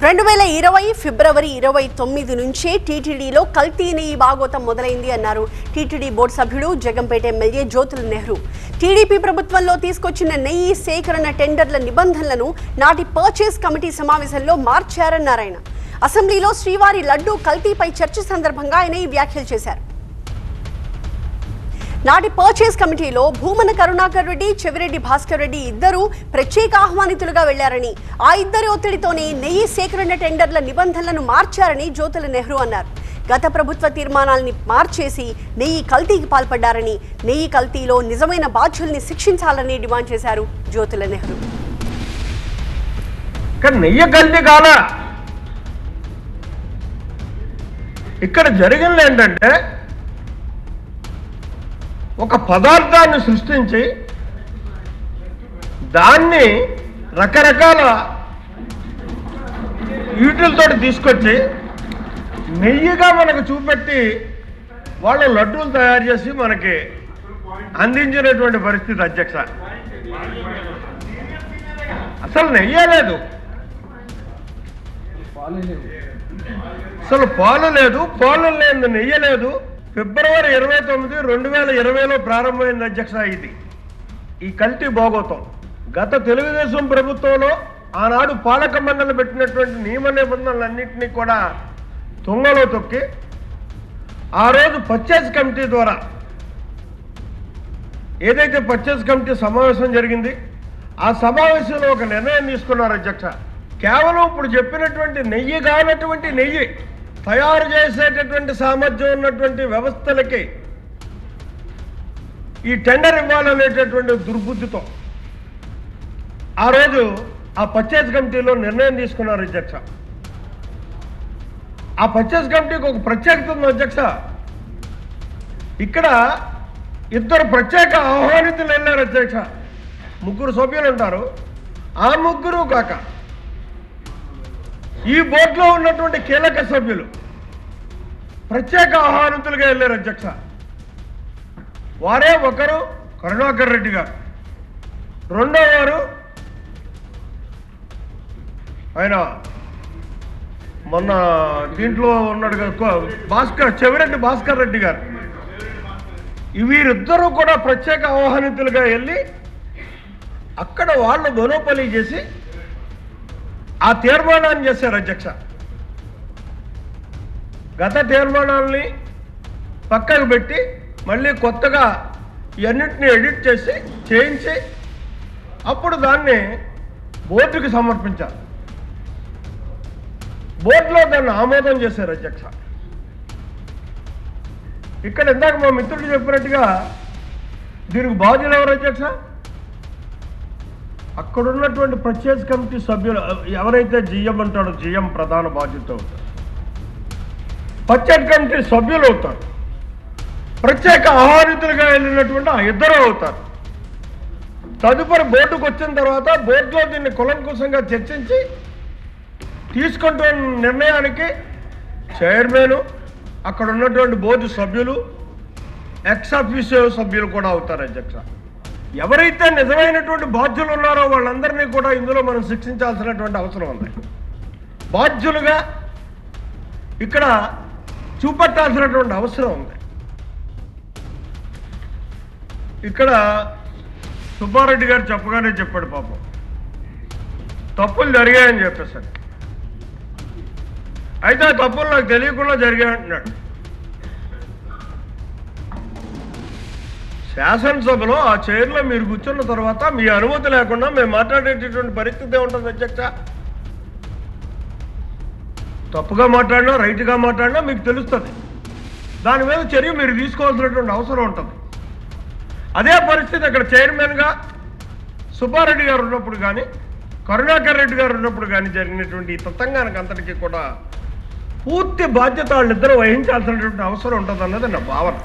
2020 ఫిబ్రవరి 29 నుంచే టీటీడీలో కల్తీ నెయ్యి బాగోతం మొదలైంది అన్నారు టీటీడీ బోర్డు సభ్యుడు జగంపేట ఎమ్మెల్యే జ్యోతుల నెహ్రూ. టీడీపీ ప్రభుత్వంలో తీసుకొచ్చిన నెయ్యి సేకరణ టెండర్ల నిబంధనలను నాటి పర్చేస్ కమిటీ సమావేశంలో మార్చారన్నారు ఆయన. అసెంబ్లీలో శ్రీవారి లడ్డూ కల్తీపై చర్చ సందర్భంగా ఆయన ఈ వ్యాఖ్యలు చేశారు. నాటి పర్చేస్ కమిటీలో భూమన కరుణాకర్ రెడ్డి, చెవిరెడ్డి భాస్కర్ రెడ్డి ఇద్దరు ప్రత్యేక ఆహ్వానితులుగా వెళ్లారని, ఆ ఇద్దరి ఒత్తిడితోనే నెయ్యి సేకరణ టెండర్ల నిబంధనలను మార్చారని జ్యోతుల నెహ్రూ అన్నారు. గత ప్రభుత్వ తీర్మానాల్ని మార్చేసి నెయ్యి కల్తీకి పాల్పడ్డారని, నెయ్యి కల్తీలో నిజమైన బాధ్యుల్ని శిక్షించాలని డిమాండ్ చేశారు జ్యోతుల నెహ్రూ. నెయ్యి కల్తీ కాదా, ఇక్కడ జరిగింది ఏంటంటే ఒక పదార్థాన్ని సృష్టించి దాన్ని రకరకాల వీటిలతో తీసుకొచ్చి నెయ్యిగా మనకు చూపెట్టి వాళ్ళ లడ్డూలు తయారు చేసి మనకి అందించినటువంటి పరిస్థితి అధ్యక్ష. అసలు నెయ్యే లేదు, అసలు పాలు లేదు, పాలు లేదు, నెయ్యి లేదు. ఫిబ్రవరి 29, 2020లో ప్రారంభమైంది అధ్యక్ష. ఇది ఈ కల్తీ భోగోతం గత తెలుగుదేశం ప్రభుత్వంలో ఆనాడు పాలక మండలి పెట్టినటువంటి నియమ నిబంధనలన్నింటినీ కూడా తుంగలో తొక్కి ఆ రోజు పర్చేస్ కమిటీ ద్వారా ఏదైతే పర్చేస్ కమిటీ సమావేశం జరిగింది, ఆ సమావేశంలో ఒక నిర్ణయం తీసుకున్నారు అధ్యక్ష. కేవలం ఇప్పుడు చెప్పినటువంటి నెయ్యి కానటువంటి నెయ్యి తయారు చేసేటటువంటి సామర్థ్యం ఉన్నటువంటి వ్యవస్థలకి ఈ టెండర్ ఇవ్వాలనేటటువంటి దుర్బుద్ధితో ఆ రోజు ఆ పర్చేస్ కమిటీలో నిర్ణయం తీసుకున్నారు అధ్యక్ష. ఆ పర్చేస్ కమిటీకి ఒక ప్రత్యేకత ఉంది అధ్యక్ష. ఇక్కడ ఇద్దరు ప్రత్యేక ఆహ్వానితులు వెళ్ళారు అధ్యక్ష. 3 సభ్యులు ఉంటారు. ఆ 3 కాక ఈ బోర్డులో ఉన్నటువంటి కీలక సభ్యులు ప్రత్యేక ఆహ్వానితులుగా వెళ్ళారు అధ్యక్ష. వారే ఒకరు కరుణాకర్ రెడ్డి గారు, రెండో వారు ఆయన మొన్న దీంట్లో ఉన్నాడు కదా చెవిరెడ్డి భాస్కర్ రెడ్డి గారు. వీరిద్దరూ కూడా ప్రత్యేక ఆహ్వానితులుగా వెళ్ళి అక్కడ వాళ్ళు బొనోపలి చేసి ఆ తీర్మానాన్ని చేశారు అధ్యక్ష. గత తీర్మానాల్ని పక్కకు పెట్టి మళ్ళీ కొత్తగా ఇవన్నింటినీ ఎడిట్ చేయించి అప్పుడు దాన్ని బోర్డుకి సమర్పించారు. బోర్డులో దాన్ని ఆమోదం చేశారు అధ్యక్ష. ఇక్కడ ఇందాక మా మిత్రుడు చెప్పినట్టుగా దీనికి బాధ్యులు ఎవరు అధ్యక్ష? అక్కడున్నటువంటి పర్చేస్ కమిటీ సభ్యులు ఎవరైతే జిఎం అంటాడో జిఎం ప్రధాన బాధ్యత అవుతారు, పర్చేస్ కమిటీ సభ్యులు అవుతారు, ప్రత్యేక ఆహ్వానితులుగా వెళ్ళినటువంటి ఆ ఇద్దరు అవుతారు. తదుపరి బోర్డుకు వచ్చిన తర్వాత బోర్డులో దీన్ని కులంకుశంగా చర్చించి తీసుకుంటున్న నిర్ణయానికి చైర్మన్, అక్కడ ఉన్నటువంటి బోర్డు సభ్యులు, ఎక్స్ ఆఫీసో సభ్యులు కూడా అవుతారు అధ్యక్ష. ఎవరైతే నిజమైనటువంటి బాధ్యులు ఉన్నారో వాళ్ళందరినీ కూడా ఇందులో మనం శిక్షించాల్సినటువంటి అవసరం ఉంది. బాధ్యులుగా ఇక్కడ చూపెట్టాల్సినటువంటి అవసరం ఉంది. ఇక్కడ సుబ్బారెడ్డి గారు చెప్పగానే చెప్పాడు, పాపం తప్పులు జరిగాయని చెప్పేసాడు. అయితే ఆ తప్పులు నాకు తెలియకుండా జరిగాయంటున్నాడు. శాసనసభలో ఆ చైర్లో మీరు కూర్చున్న తర్వాత మీ అనుమతి లేకుండా మేము మాట్లాడేటటువంటి పరిస్థితి ఉంటుంది అధ్యక్ష. తప్పుగా మాట్లాడినా రైట్గా మాట్లాడినా మీకు తెలుస్తుంది. దాని మీద చర్య మీరు తీసుకోవాల్సినటువంటి అవసరం ఉంటుంది. అదే పరిస్థితి అక్కడ చైర్మన్గా సుబ్బారెడ్డి గారు ఉన్నప్పుడు కానీ, కరుణాకర్ రెడ్డి గారు ఉన్నప్పుడు కానీ జరిగినటువంటి ఈ తతంగానికి అంతటికీ కూడా పూర్తి బాధ్యత వాళ్ళిద్దరూ వహించాల్సినటువంటి అవసరం ఉంటుంది అన్నది నా భావన.